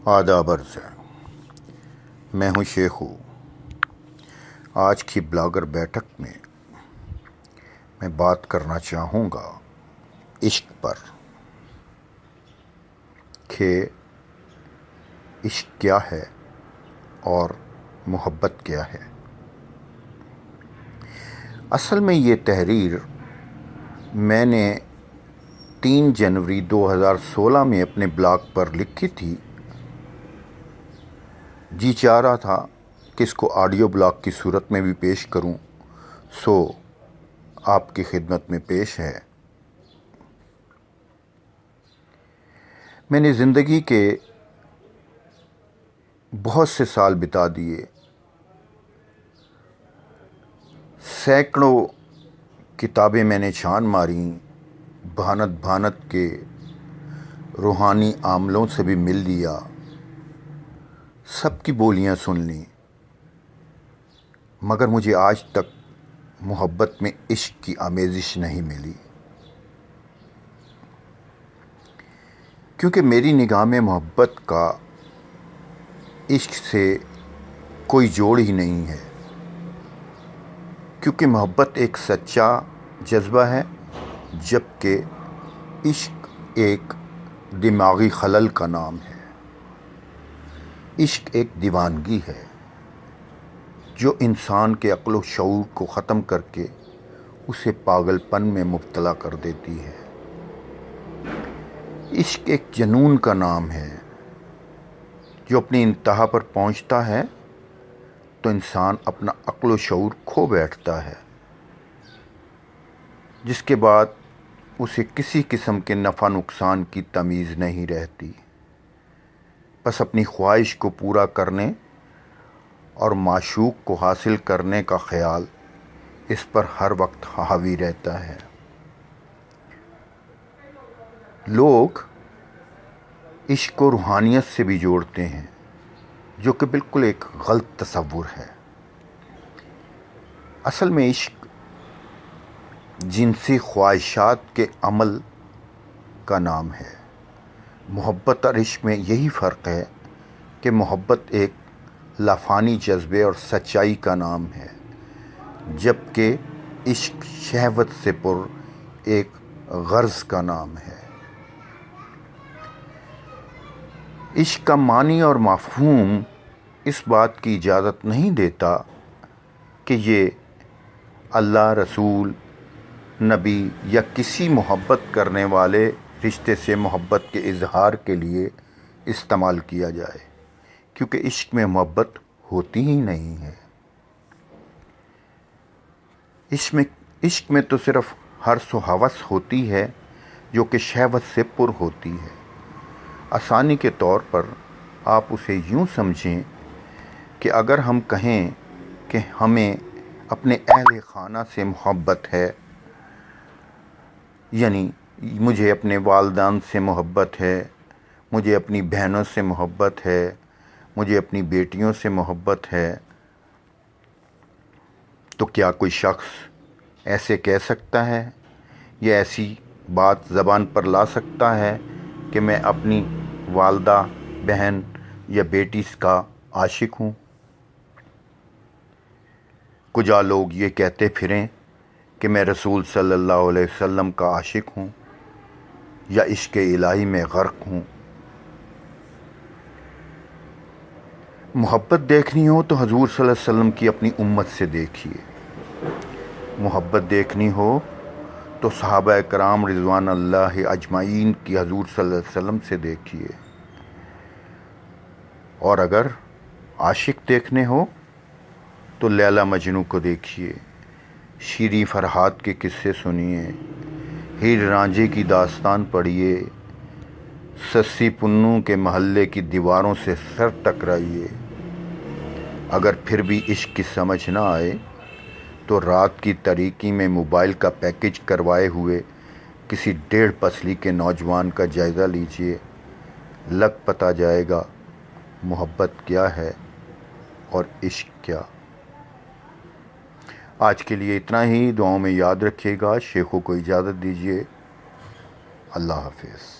آداب عرض ہے۔ میں ہوں شیخو۔ آج کی بلاگر بیٹھک میں میں بات کرنا چاہوں گا عشق پر کہ عشق کیا ہے اور محبت کیا ہے۔ اصل میں یہ تحریر میں نے 3 جنوری 2016 میں اپنے بلاگ پر لکھی تھی۔ جی چاہ رہا تھا کہ اس کو آڈیو بلاگ کی صورت میں بھی پیش کروں، سو آپ کی خدمت میں پیش ہے۔ میں نے زندگی کے بہت سے سال بتا دیے، سینکڑوں کتابیں میں نے چھان ماریں، بھانت بھانت کے روحانی عاملوں سے بھی مل لیا، سب کی بولیاں سن لیں، مگر مجھے آج تک محبت میں عشق کی آمیزش نہیں ملی، کیونکہ میری نگاہ میں محبت کا عشق سے کوئی جوڑ ہی نہیں ہے، کیونکہ محبت ایک سچا جذبہ ہے، جبکہ عشق ایک دماغی خلل کا نام ہے۔ عشق ایک دیوانگی ہے جو انسان کے عقل و شعور کو ختم کر کے اسے پاگل پن میں مبتلا کر دیتی ہے۔ عشق ایک جنون کا نام ہے جو اپنی انتہا پر پہنچتا ہے تو انسان اپنا عقل و شعور کھو بیٹھتا ہے، جس کے بعد اسے کسی قسم کے نفع نقصان کی تمیز نہیں رہتی، بس اپنی خواہش کو پورا کرنے اور معشوق کو حاصل کرنے کا خیال اس پر ہر وقت حاوی رہتا ہے۔ لوگ عشق کو روحانیت سے بھی جوڑتے ہیں، جو کہ بالکل ایک غلط تصور ہے۔ اصل میں عشق جنسی خواہشات کے عمل کا نام ہے۔ محبت اور عشق میں یہی فرق ہے کہ محبت ایک لافانی جذبے اور سچائی کا نام ہے، جبکہ عشق شہوت سے پر ایک غرض کا نام ہے۔ عشق کا معنی اور مفہوم اس بات کی اجازت نہیں دیتا کہ یہ اللہ، رسول، نبی یا کسی محبت کرنے والے رشتے سے محبت کے اظہار کے لیے استعمال کیا جائے، کیونکہ عشق میں محبت ہوتی ہی نہیں ہے۔ عشق میں تو صرف حرص و ہوس ہوتی ہے جو کہ شہوت سے پر ہوتی ہے۔ آسانی کے طور پر آپ اسے یوں سمجھیں کہ اگر ہم کہیں کہ ہمیں اپنے اہل خانہ سے محبت ہے، یعنی مجھے اپنے والدین سے محبت ہے، مجھے اپنی بہنوں سے محبت ہے، مجھے اپنی بیٹیوں سے محبت ہے، تو کیا کوئی شخص ایسے کہہ سکتا ہے یا ایسی بات زبان پر لا سکتا ہے کہ میں اپنی والدہ، بہن یا بیٹی کا عاشق ہوں؟ کجا لوگ یہ کہتے پھریں کہ میں رسول صلی اللہ علیہ وسلم کا عاشق ہوں یا عشق الہی میں غرق ہوں۔ محبت دیکھنی ہو تو حضور صلی اللہ علیہ وسلم کی اپنی امت سے دیکھیے، محبت دیکھنی ہو تو صحابہ کرام رضوان اللہ اجمعین کی حضور صلی اللہ علیہ وسلم سے دیکھیے، اور اگر عاشق دیکھنے ہو تو لیلا مجنوں کو دیکھیے، شیریں فرحات کے قصے سنیے، ہیر رانجھے کی داستان پڑھیے، سسی پنوں کے محلے کی دیواروں سے سر ٹکرائیے۔ اگر پھر بھی عشق کی سمجھ نہ آئے تو رات کی تاریکی میں موبائل کا پیکج کروائے ہوئے کسی 1.5 پسلی کے نوجوان کا جائزہ لیجیے، لگ پتہ جائے گا محبت کیا ہے اور عشق کیا۔ آج کے لیے اتنا ہی، دعاؤں میں یاد رکھیے گا۔ شیخو کو اجازت دیجیے، اللہ حافظ۔